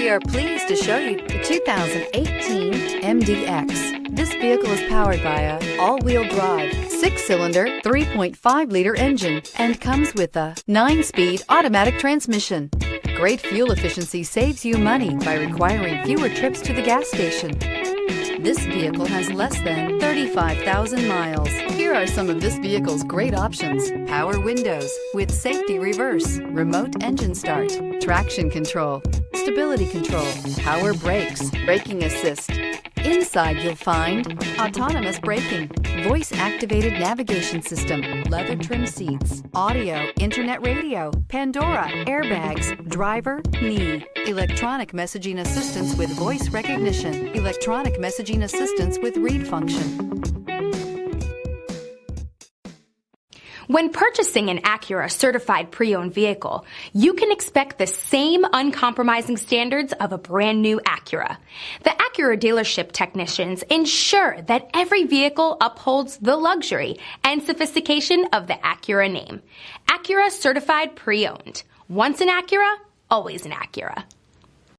We are pleased to show you the 2018 MDX. This vehicle is powered by a all-wheel drive, 6-cylinder, 3.5-liter engine and comes with a 9-speed automatic transmission. Great fuel efficiency saves you money by requiring fewer trips to the gas station. This vehicle has less than 35,000 miles. Here are some of this vehicle's great options: power windows with safety reverse, remote engine start, traction control, stability control, power brakes, braking assist. Inside you'll find autonomous braking, voice-activated navigation system, leather trim seats, audio, internet radio, Pandora, airbags, driver, knee, electronic messaging assistance with voice recognition, electronic messaging assistance with read function. When purchasing an Acura certified pre-owned vehicle, you can expect the same uncompromising standards of a brand new Acura. The Acura dealership technicians ensure that every vehicle upholds the luxury and sophistication of the Acura name. Acura certified pre-owned. Once an Acura, always an Acura.